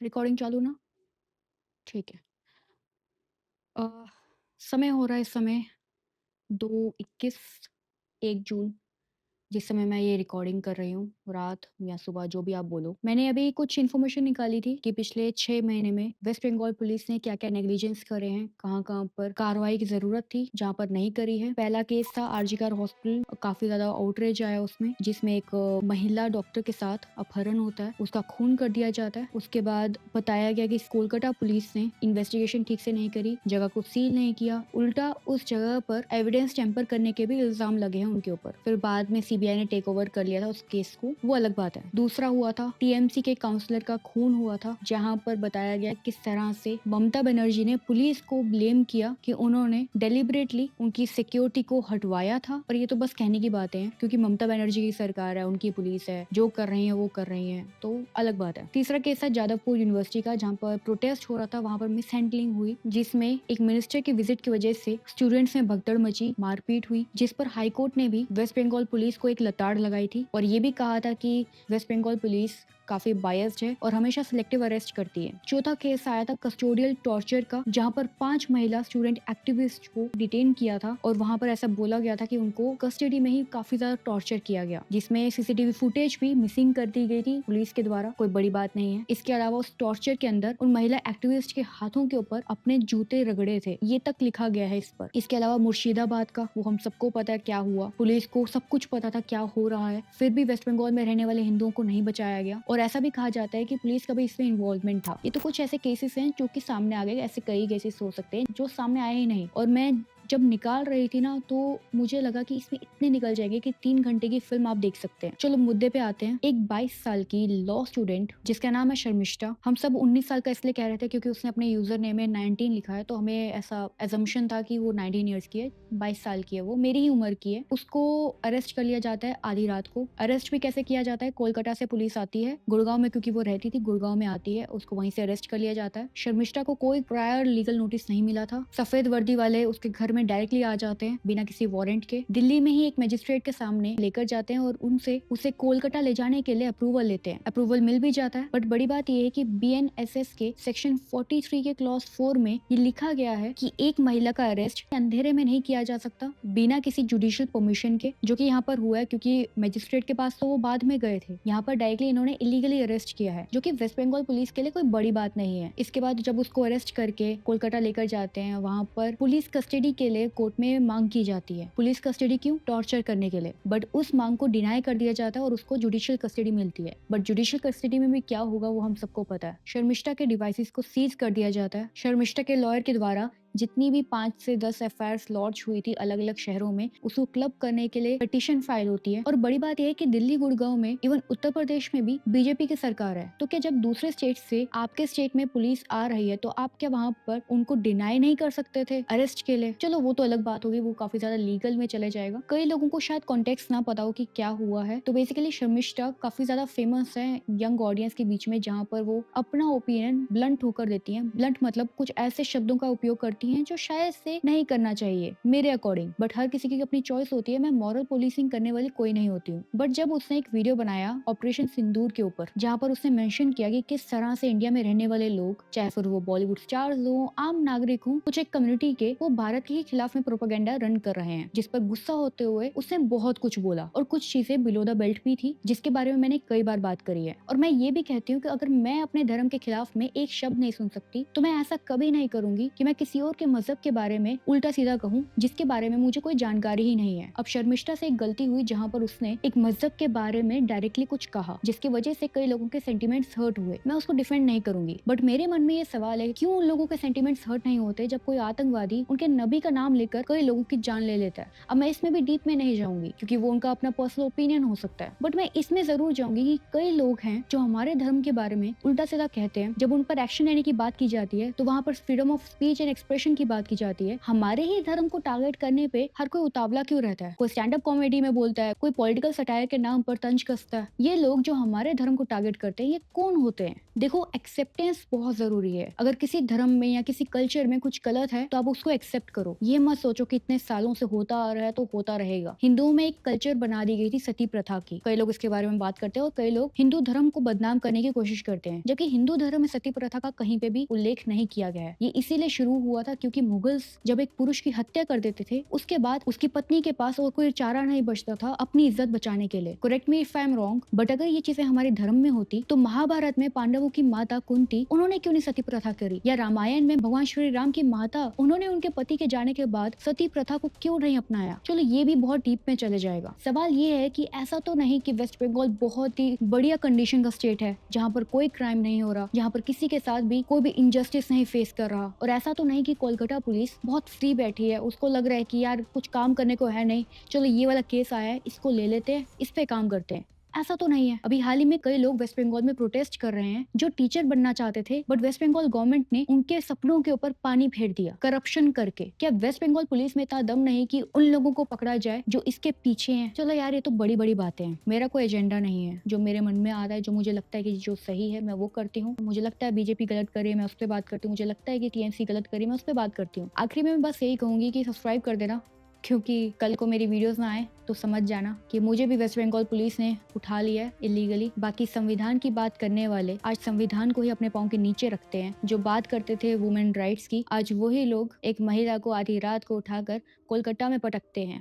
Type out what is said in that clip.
Recording चालू ना? ठीक है। अ, समय हो रहा है इस समय 2:21 1 जून जिस समय मैं ये रिकॉर्डिंग कर रही हूँ, रात या सुबह जो भी आप बोलो। मैंने अभी कुछ इन्फॉर्मेशन निकाली थी कि पिछले 6 महीने में वेस्ट बंगाल पुलिस ने क्या-क्या नेग्लिजेंस करे हैं, कहाँ-कहाँ पर कार्रवाई की ज़रूरत थी, जहाँ पर नहीं करी है। पहला केस था आरजीकर हॉस्पिटल, काफ़ी ज़्यादा आउटरेज आया उसमें, जिसमें एक महिला डॉक्टर के साथ अपहरण होता है, उसका खून कर दिया जाता है। उसके बाद बताया गया कि कोलकाता पुलिस ने इन्वेस्टिगेशन ठीक से नहीं करी, जगह को सील नहीं किया, उल्टा उस जगह पर एविडेंस टेम्पर करने के भी इल्ज़ाम लगे हैं उनके ऊपर। फिर बाद में सीबीआई ने टेक ओवर कर लिया था उस केस को, वो अलग बात है। दूसरा हुआ था टीएमसी के काउंसलर का खून हुआ था, जहाँ पर बताया गया किस तरह से ममता बनर्जी ने पुलिस को ब्लेम किया कि उन्होंने डेलिबरेटली उनकी सिक्योरिटी को हटवाया था। और ये तो बस कहने की बातें हैं, क्योंकि ममता बनर्जी की सरकार है, उनकी पुलिस है, जो कर रही है वो कर रही है, तो अलग बात है। तीसरा केस था जादवपुर यूनिवर्सिटी का, जहाँ पर प्रोटेस्ट हो रहा था, वहाँ पर मिस हैंडलिंग हुई, जिसमें एक मिनिस्टर की विजिट की वजह से स्टूडेंट्स में भगदड़ मची, मारपीट हुई, जिस पर हाईकोर्ट ने भी वेस्ट बंगाल पुलिस को एक लताड़ लगाई थी और ये भी कहा था कि वेस्ट बंगाल पुलिस काफी बायस्ड है और हमेशा सिलेक्टिव अरेस्ट करती है। चौथा केस आया था कस्टोडियल टॉर्चर का, जहाँ पर 5 महिला स्टूडेंट एक्टिविस्ट को डिटेन किया था और वहाँ पर ऐसा बोला गया था कि उनको कस्टडी में ही काफी ज्यादा टॉर्चर किया गया, जिसमें सीसीटीवी फुटेज भी मिसिंग कर दी गई थी पुलिस के द्वारा। कोई बड़ी बात नहीं है। इसके अलावा उस टॉर्चर के अंदर उन महिला एक्टिविस्ट के हाथों के ऊपर अपने जूते रगड़े थे, ये तक लिखा गया है इस पर। इसके अलावा मुर्शिदाबाद का, वो हम सबको पता है क्या हुआ, पुलिस को सब कुछ पता था क्या हो रहा है, फिर भी वेस्ट बंगाल में रहने वाले हिंदुओं को नहीं बचाया गया और ऐसा भी कहा जाता है कि पुलिस का भी इसमें इन्वॉल्वमेंट था। ये तो कुछ ऐसे केसेस हैं जो कि सामने आ गए, ऐसे कई केसेस हो सकते हैं जो सामने आए ही नहीं। और मैं जब निकाल रही थी ना, तो मुझे लगा कि इसमें इतने निकल जाएंगे कि 3 घंटे की फिल्म आप देख सकते हैं। चलो मुद्दे पे आते हैं। एक 22 साल की लॉ स्टूडेंट जिसका नाम है शर्मिष्ठा, हम सब 19 साल का इसलिए कह रहे थे क्योंकि उसने अपने यूजर नेम में 19 लिखा है, तो हमें ऐसा एजम्पशन था कि वो 19 ईयर्स की है, 22 साल की है, वो मेरी ही उम्र की है। उसको अरेस्ट कर लिया जाता है आधी रात को। अरेस्ट भी कैसे किया जाता है, कोलकाता से पुलिस आती है गुड़गांव में, क्योंकि वो रहती थी गुड़गांव में, आती है, उसको वहीं से अरेस्ट कर लिया जाता है। शर्मिष्ठा को कोई प्रायर लीगल नोटिस नहीं मिला था। सफेद वर्दी वाले उसके घर में डायरेक्टली आ जाते हैं बिना किसी वारंट के, दिल्ली में ही एक मजिस्ट्रेट के सामने लेकर जाते हैं और उनसे उसे कोलकाता ले जाने के लिए अप्रूवल लेते हैं। अप्रूवल मिल भी जाता है, बट बड़ी बात यह है कि बीएनएसएस के सेक्शन 43 के क्लॉज 4 में ये लिखा गया है कि एक महिला का अरेस्ट अंधेरे में नहीं किया जा सकता बिना किसी जुडिशियल परमिशन के, जो कि यहाँ पर हुआ है क्योंकि मजिस्ट्रेट के पास तो वो बाद में गए थे, यहाँ पर डायरेक्टली इन्होंने इलीगली अरेस्ट किया है, जो कि वेस्ट बंगाल पुलिस के लिए कोई बड़ी बात नहीं है। इसके बाद जब उसको अरेस्ट करके कोलकाता लेकर जाते हैं, वहाँ पर पुलिस कस्टडी के लिए कोर्ट में मांग की जाती है। पुलिस कस्टडी क्यों? टॉर्चर करने के लिए। बट उस मांग को डिनाई कर दिया जाता है और उसको जुडिशियल कस्टडी मिलती है। बट जुडिशियल कस्टडी में भी क्या होगा वो हम सबको पता है। शर्मिष्ठा के डिवाइसेस को सीज कर दिया जाता है। शर्मिष्ठा के लॉयर के द्वारा जितनी भी 5 से 10 एफआईआर लॉन्च हुई थी अलग अलग शहरों में, उसको क्लब करने के लिए पिटीशन फाइल होती है। और बड़ी बात यह है कि दिल्ली गुड़गांव में, इवन उत्तर प्रदेश में भी बीजेपी की सरकार है, तो क्या जब दूसरे स्टेट से आपके स्टेट में पुलिस आ रही है तो आप क्या वहाँ पर उनको डिनाई नहीं कर सकते थे अरेस्ट के लिए? चलो वो तो अलग बात होगी, वो काफी ज्यादा लीगल में चले जाएगा। कई लोगों को शायद कॉन्टेक्स्ट ना पता हो कि क्या हुआ है। तो बेसिकली शर्मिष्ठा काफी ज्यादा फेमस है यंग ऑडियंस के बीच में, जहाँ पर वो अपना ओपिनियन ब्लंट होकर देती है। ब्लंट मतलब कुछ ऐसे शब्दों का उपयोग करती हैं जो शायद से नहीं करना चाहिए मेरे अकॉर्डिंग, बट हर किसी की अपनी चॉइस होती है। मैं मॉरल पुलिसिंग करने वाली कोई नहीं होती हूँ। बट जब उसने एक वीडियो बनाया ऑपरेशन सिंदूर के ऊपर, जहाँ पर उसने मेंशन किया कि किस तरह से इंडिया में रहने वाले लोग, चाहे फिर वो बॉलीवुड स्टार्स हो, आम नागरिक हो, कुछ एक कम्युनिटी के, वो भारत के खिलाफ में प्रोपेगेंडा रन कर रहे हैं, जिस पर गुस्सा होते हुए उसने बहुत कुछ बोला और कुछ चीजें बिलो द बेल्ट भी थी, जिसके बारे में मैंने कई बार बात करी है। और मैं ये भी कहती हूँ कि अगर मैं अपने धर्म के खिलाफ में एक शब्द नहीं सुन सकती, तो मैं ऐसा कभी नहीं करूंगी कि मैं किसी और के मजहब के बारे में उल्टा सीधा कहूँ जिसके बारे में मुझे कोई जानकारी ही नहीं है। अब शर्मिष्ठा से एक गलती हुई जहाँ पर उसने एक मजहब के बारे में डायरेक्टली कुछ कहा, जिसकी वजह से कई लोगों के सेंटिमेंट्स हर्ट हुए। मैं उसको डिफेंड नहीं करूंगी, बट मेरे मन में ये सवाल है, क्यों उन लोगों के सेंटिमेंट्स हर्ट नहीं होते जब कोई आतंकवादी उनके नबी का नाम लेकर कई लोगों की जान ले लेता है? अब मैं इसमें भी डीप में नहीं जाऊंगी क्योंकि वो उनका अपना पर्सनल ओपिनियन हो सकता है, बट मैं इसमें जरूर जाऊंगी कि कई लोग हैं जो हमारे धर्म के बारे में उल्टा सीधा कहते हैं। जब उन पर एक्शन लेने की बात की जाती है तो वहाँ पर freedom of speech and expression expression की बात की जाती है, हमारे ही धर्म को टारगेट करने पे हर कोई उतावला क्यों रहता है? कोई स्टैंड अप कॉमेडी में बोलता है, कोई पॉलिटिकल सटायर के नाम पर तंज कसता है। ये लोग जो हमारे धर्म को टारगेट करते हैं, ये कौन होते हैं? देखो, एक्सेप्टेंस बहुत जरूरी है। अगर किसी धर्म में या किसी कल्चर में कुछ गलत है तो आप उसको एक्सेप्ट करो। ये मत सोचो कि इतने सालों से होता आ रहा है तो होता रहेगा। हिंदुओं में एक कल्चर बना दी गई थी सती प्रथा की। कई लोग इसके बारे में बात करते हैं और कई लोग हिंदू धर्म को बदनाम करने की कोशिश करते हैं, जबकि हिंदू धर्म में सती प्रथा का कहीं पे भी उल्लेख नहीं किया गया है। ये इसीलिए शुरू हुआ था क्योंकि मुगल्स जब एक पुरुष की हत्या कर देते थे, उसके बाद उसकी पत्नी के पास और कोई चारा नहीं बचता था अपनी इज्जत बचाने के लिए। Correct me if I am wrong, but अगर ये चीजें हमारे धर्म में होती तो महाभारत में पांडवों की माता कुंती, उन्होंने क्यों नहीं सती प्रथा करी? या रामायण में भगवान श्री राम की माता, उन्होंने उनके पति के जाने के बाद सती प्रथा को क्यों नहीं अपनाया? चलो, ये भी बहुत डीप में चले जाएगा। सवाल ये है कि ऐसा तो नहीं कि वेस्ट बंगाल बहुत ही बढ़िया कंडीशन का स्टेट है जहाँ पर कोई क्राइम नहीं हो रहा, जहाँ पर किसी के साथ भी कोई भी इनजस्टिस नहीं फेस कर रहा। और ऐसा तो नहीं कि कोलकाता पुलिस बहुत फ्री बैठी है, उसको लग रहा है कि यार कुछ काम करने को है नहीं, चलो ये वाला केस आया है, इसको ले लेते हैं, इस पे काम करते हैं। ऐसा तो नहीं है। अभी हाल ही में कई लोग वेस्ट बंगाल में प्रोटेस्ट कर रहे हैं जो टीचर बनना चाहते थे, बट वेस्ट बंगाल गवर्नमेंट ने उनके सपनों के ऊपर पानी फेर दिया करप्शन करके। क्या वेस्ट बंगाल पुलिस में इतना दम नहीं कि उन लोगों को पकड़ा जाए जो इसके पीछे हैं? चलो यार, ये तो बड़ी बड़ी बातें हैं। मेरा कोई एजेंडा नहीं है। जो मेरे मन में आ रहा है, जो मुझे लगता है कि जो सही है, मैं वो करती हूँ। मुझे लगता है बीजेपी गलत करे, मैं उस पर बात करती हूँ। मुझे लगता है कि टीएमसी गलत करे, मैं उस पर बात करती हूँ। आखिरी में मैं बस यही कहूंगी कि सब्सक्राइब कर देना, क्योंकि कल को मेरी वीडियोस ना आए तो समझ जाना कि मुझे भी वेस्ट बंगाल पुलिस ने उठा लिया है इलीगली। बाकी संविधान की बात करने वाले आज संविधान को ही अपने पांव के नीचे रखते हैं। जो बात करते थे वुमेन राइट्स की, आज वही लोग एक महिला को आधी रात को उठाकर कोलकाता में पटकते हैं।